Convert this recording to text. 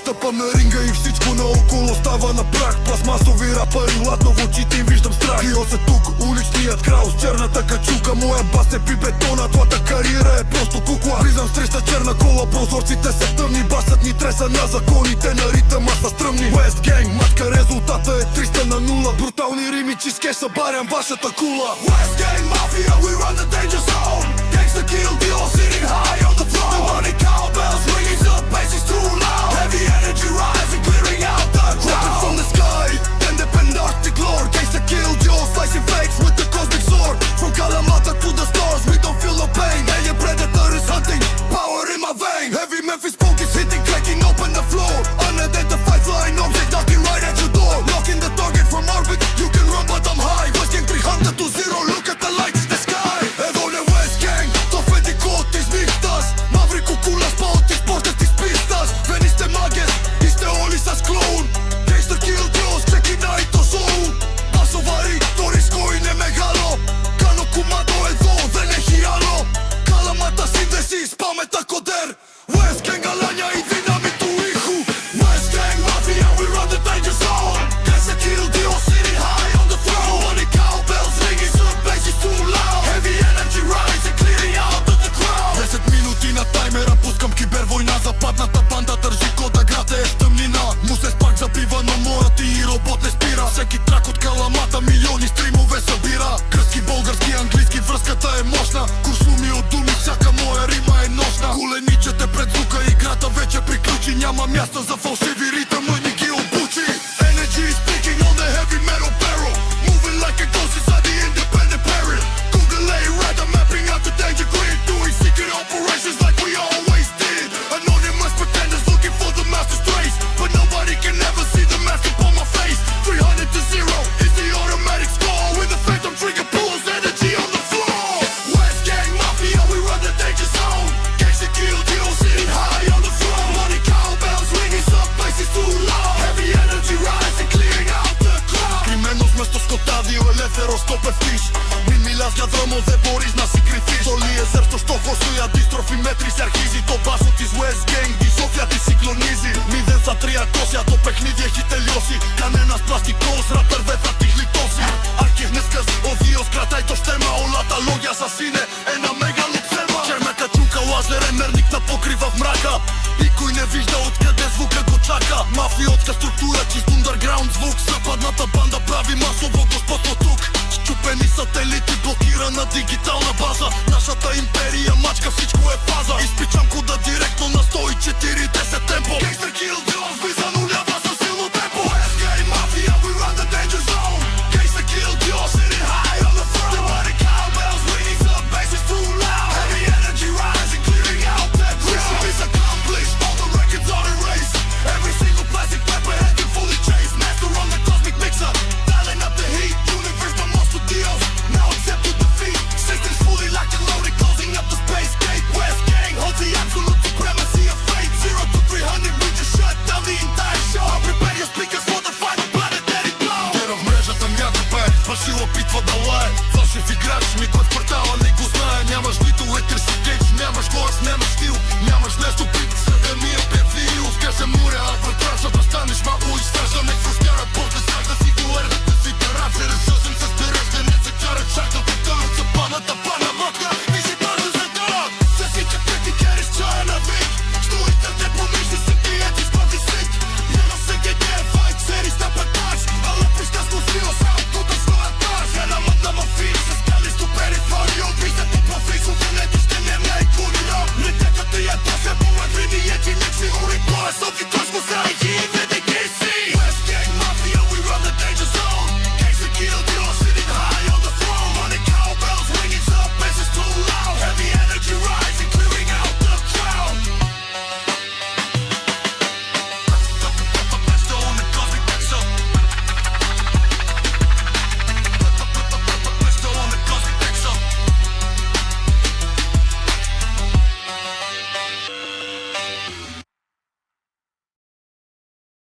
стъпам на ринга и всичко наоколо става на прах. Пластмасови рапъри, ладно в очите им виждам страх. Кио се тук, уличният крал с черната качука. Моя бас е при бетона, твоята кариера е просто кукла. Влизам с 300 черна кола, прозорците са тъмни. Басът ни треса на законите на ритъма са стръмни. West Gang, матка, резултата е 300 на 0. Брутални рими, чизкеш, събарям вашата кула. West Gang Mafia, we run the danger zone. Gangsta kill deal, sitting high on the throne. The money cowbells ringing, the bass is too loud. Heavy energy rising, clearing out the crowd. Dropping from the sky, independent Arctic Lord. Gangsta kill deal, slicing fakes with the cosmic sword. From Kalamata to the stars, we don't feel no pain. Alien predator is hunting, power in my vein. Heavy Memphis poke is hitting, cracking open the floor. Unidentified flying object knocking right at your door. Locking the target from orbit, you can run but I'm high. West Gang 300 to 0, look at the lights in the sky. Evo ne West Gang, to fedi kot iz mihtas. Mavri kukula spot iz portet iz pistas. Veni ste mages, iste oli sa sklon. Gangsta kill deals, checking night to zone. Basovari, torisko i ne megalo. Kano kumado edo, dhe ne hialo. Kalamata sintesis, pameta koder. West Gang alanja i dinamitu ihu. West Gang Mafia, we run the danger zone. Gangsta kill deals, sitting high on the throne. Money cowbells ringing, the bass is too loud. Heavy energy rising, clearing out the crowd. 10 минути на таймера, пускам кибервойна. Западната банда държи кода, град е в тъмнина. Мусес пак забива, но моят и робот не спира. Всеки трак от Каламата милиони стримове събира. Гръцки, български, английски, връзката е мощна. Куршуми от думи, всяка моя рима е нощна. Коленичете пред звука, играта вече приключи. Няма място за фалшиви ритъм, ни ги обучи. Energy is speaking on the heavy metal barrel. Moving like a ghost inside the independent parrot. Google A-Rad, I'm mapping out the danger grid. Doing secret operations like we always did. Anonymous pretenders looking for the master's trace. But nobody can ever see the mask upon my face. 300 to 0 is the automatic score. With the phantom trigger pulls energy on the floor. West Gang Mafia, we run the danger zone. Gangsta kill deal, sitting high on the throne. Money cowbells ringing, the bass is too loud. Heavy energy rising, clearing out the crowd. Κριμένος μες στο σκοτάδι, ο ελεύθερος σκοπευτής. Μην μιλάς για δρόμο, δεν μπορείς να συγκριθείς. Το Eliezer στο στόχο σου, η αντίστροφη μέτρηση αρχίζει. Το μπάσο της West Gang, τη σόφια τη συγκλονίζει. 0 στα 300, το παιχνίδι έχει τελειώσει. Κανένας πλαστικός ράπερ δεν θα τη γλιτώσει. Αρχιχνέσκας, ο Δίος κρατάει το στέμα. Όλα τα λόγια σας είναι ένα μεγάλο ψέμα. Черна качука, лазер е мерник на покрива в мрака. Никой не вижда откъде звука го чака. Мафиотска структура, чист underground звук. Западната банда прави масово господство тук. Счупени сателити, блокирана дигитална база. Нашата империя мачка, всичко е фаза. Изпичам кода директно на 104-10 темпо. Gangsta kill deals, ви занулява със силно темпо. West Gang Mafia, we run the danger zone. Gangsta kill deals, sitting high on the throne. The money cowbells ringing, the bass is too loud. Heavy energy rising, clearing out that crowd. Mission is accomplished, all the records are erased. Every single plastic paper has been fully chased. Master on the cosmic mixer, dialing up the heat. Universe my monster deals, now accept the defeat. Systems fully locked and loaded, closing up the space gate. West Gang holds the absolute supremacy of fate. 0 to 300, we just shut down the entire show. Prepare your speakers for the final planetary blow. Гера в мрежата някаква е, фашил опитва да лае. Фалшив играч, никой в квартала не го знае. Нямаш нито електриситет, нямаш глас, нямаш стил. Нямаш нещо бит, съда ми е певил. Скаже моря, а въртраша да станеш малко и стража. Не се скарат после страх да си голер, да си гараж,